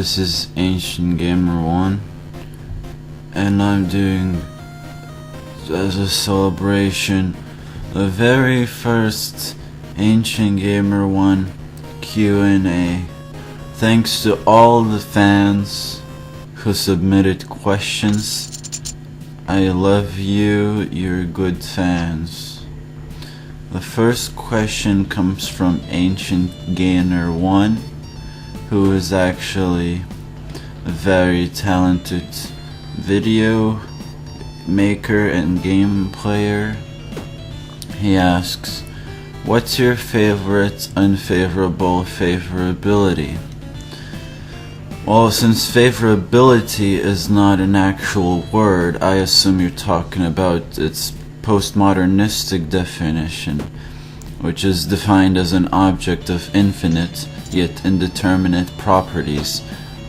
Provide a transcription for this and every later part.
This is Ancient Gamer 1, and I'm doing, as a celebration, the very first Ancient Gamer 1 Q&A. Thanks to all the fans who submitted questions. I love you, you're good fans. The first question comes from Ancient Gamer 1, who is actually a very talented video maker and game player. He asks, what's your favorite unfavorable favorability? Well, since favorability is not an actual word, I assume you're talking about its postmodernistic definition, which is defined as an object of infinite yet indeterminate properties.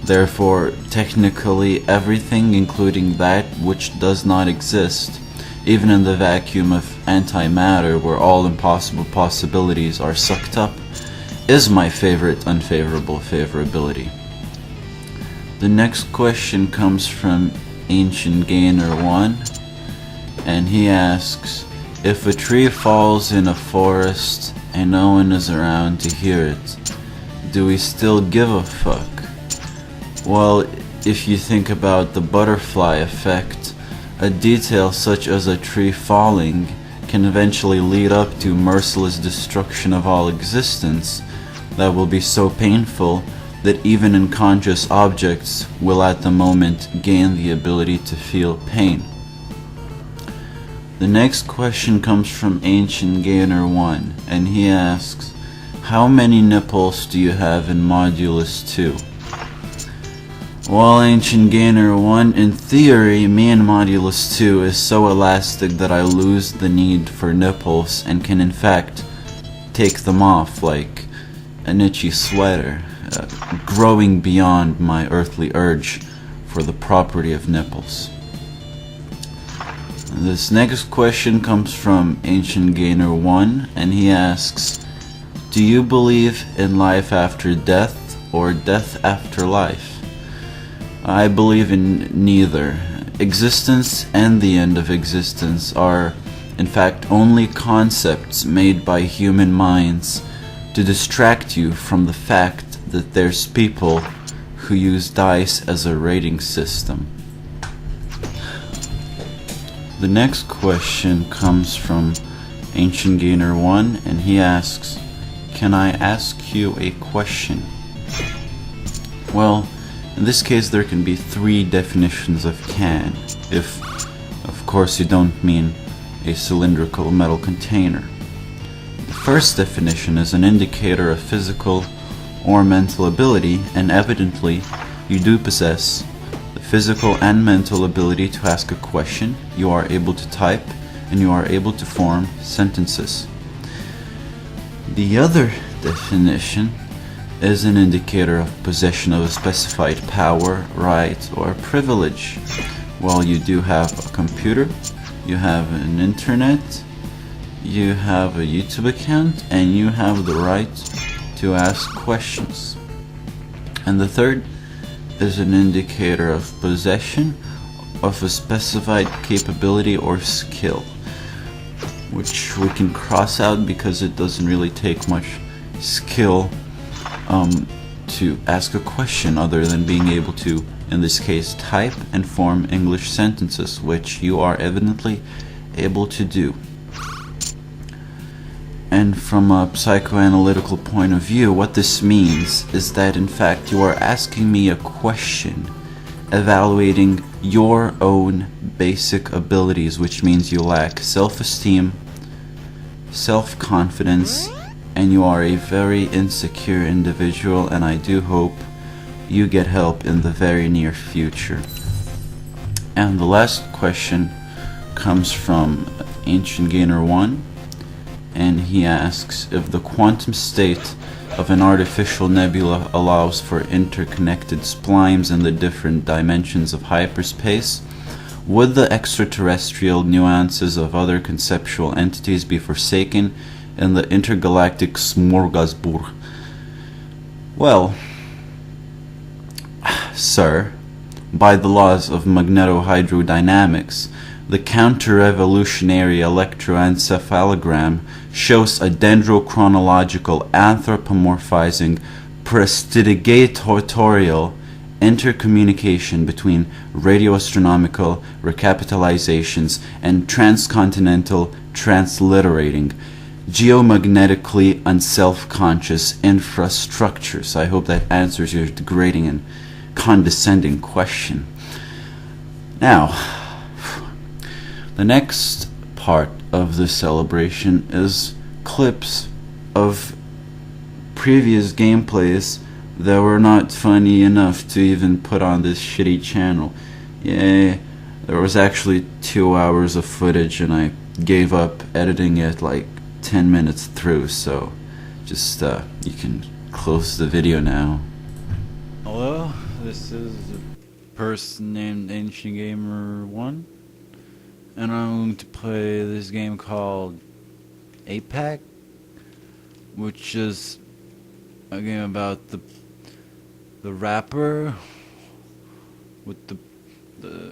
Therefore, technically everything, including that which does not exist, even in the vacuum of antimatter where all impossible possibilities are sucked up, is my favorite unfavorable favorability. The next question comes from Ancient Gainer 1, and he asks, if a tree falls in a forest and no one is around to hear it, do we still give a fuck? Well, if you think about the butterfly effect, a detail such as a tree falling can eventually lead up to merciless destruction of all existence that will be so painful that even unconscious objects will at the moment gain the ability to feel pain. The next question comes from Ancient Gainer 1, and he asks, how many nipples do you have in Modulus 2? Well, Ancient Gainer 1, in theory, me in Modulus 2 is so elastic that I lose the need for nipples and can in fact take them off like an itchy sweater, growing beyond my earthly urge for the property of nipples. This next question comes from Ancient Gainer 1, and he asks, do you believe in life after death or death after life? I believe in neither. Existence and the end of existence are, in fact, only concepts made by human minds to distract you from the fact that there's people who use dice as a rating system. The next question comes from Ancient Gainer 1, and he asks, can I ask you a question? Well, in this case there can be three definitions of can, if of course you don't mean a cylindrical metal container. The first definition is an indicator of physical or mental ability, and evidently you do possess the physical and mental ability to ask a question, you are able to type, and you are able to form sentences. The other definition is an indicator of possession of a specified power, right, or privilege. Well, you do have a computer, you have an internet, you have a YouTube account, and you have the right to ask questions. And the third is an indicator of possession of a specified capability or skill, which we can cross out because it doesn't really take much skill to ask a question other than being able to, in this case, type and form English sentences, which you are evidently able to do. And from a psychoanalytical point of view, what this means is that in fact you are asking me a question evaluating your own basic abilities, which means you lack self-esteem, self-confidence, and you are a very insecure individual, and I do hope you get help in the very near future. And the last question comes from Ancient Gainer 1, and he asks, if the quantum state of an artificial nebula allows for interconnected splimes in the different dimensions of hyperspace, would the extraterrestrial nuances of other conceptual entities be forsaken in the intergalactic smorgasbord? Well, sir, by the laws of magnetohydrodynamics, the counter-revolutionary electroencephalogram shows a dendrochronological anthropomorphizing prestidigitatorial intercommunication between radioastronomical recapitalizations and transcontinental transliterating, geomagnetically unself-conscious infrastructures. I hope that answers your degrading and condescending question. Now, the next part of the celebration is clips of previous gameplays that were not funny enough to even put on this shitty channel. Yeah, there was actually 2 hours of footage and I gave up editing it like 10 minutes through, so just you can close the video now. Hello, this is a person named Ancient Gamer 1, and I'm going to play this game called APAC, which is a game about the rapper with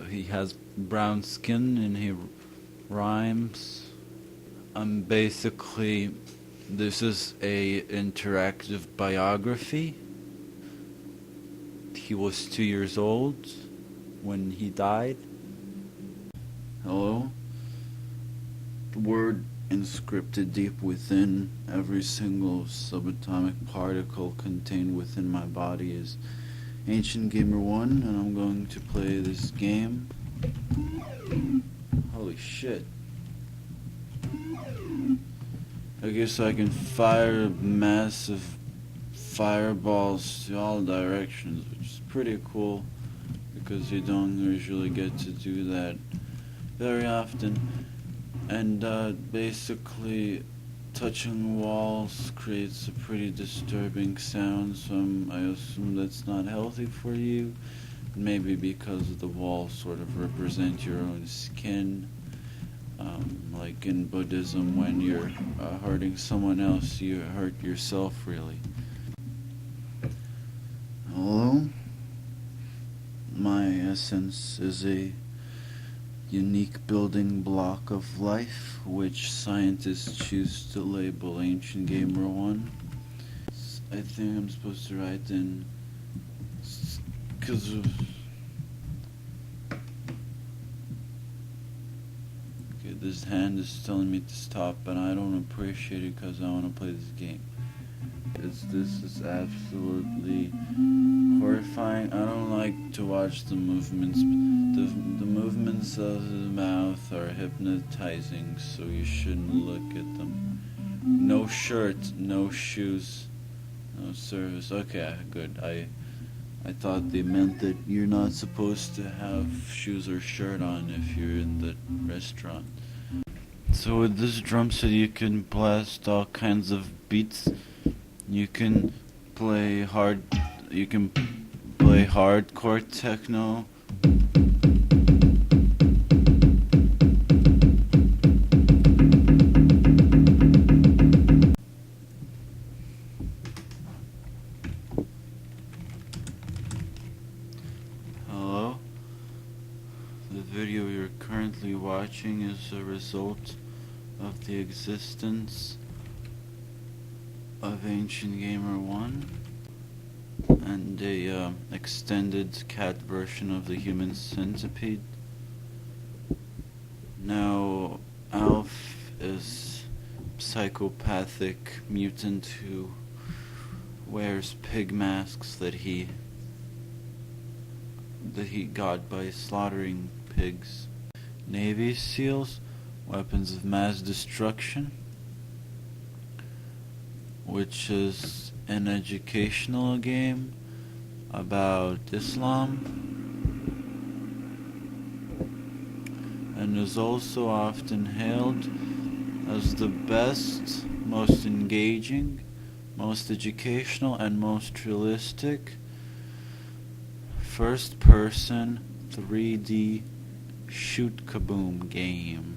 he has brown skin and he rhymes. Basically, this is a interactive biography. He was 2 years old when he died. Hello? The word inscripted deep within every single subatomic particle contained within my body is Ancient Gamer 1, and I'm going to play this game. Holy shit. I guess I can fire massive fireballs to all directions, which is pretty cool because you don't usually get to do that very often. And basically touching walls creates a pretty disturbing sound, so I assume that's not healthy for you. Maybe because the walls sort of represent your own skin. Like in Buddhism, when you're hurting someone else, you hurt yourself, really. Hello? My essence is a unique building block of life, which scientists choose to label Ancient Gamer 1. I think I'm supposed to write in because of... Okay, this hand is telling me to stop, but I don't appreciate it because I want to play this game. This is absolutely horrifying. I don't like to watch the movements. The movements of the mouth are hypnotizing, so you shouldn't look at them. No shirt, no shoes, no service. Okay, good. I thought they meant that you're not supposed to have shoes or shirt on if you're in the restaurant. So with this drum set you can blast all kinds of beats. You can play hardcore techno. Hello? The video you're currently watching is a result of the existence of Ancient Gamer 1 and a extended cat version of the Human Centipede. Now, Alf is psychopathic mutant who wears pig masks that he got by slaughtering pigs. Navy SEALs, weapons of mass destruction, which is an educational game about Islam, and is also often hailed as the best, most engaging, most educational, and most realistic first-person 3D shoot kaboom game.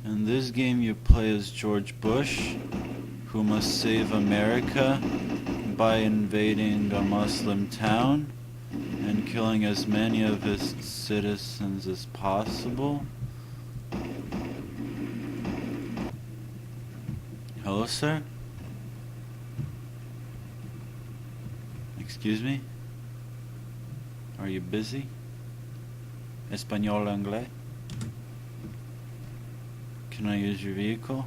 In this game you play as George Bush, who must save America by invading a Muslim town and killing as many of its citizens as possible. Hello, sir? Excuse me? Are you busy? Español anglais? Can I use your vehicle?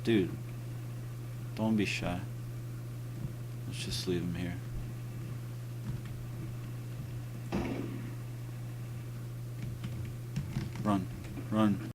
Dude, don't be shy. Let's just leave him here. Run, run.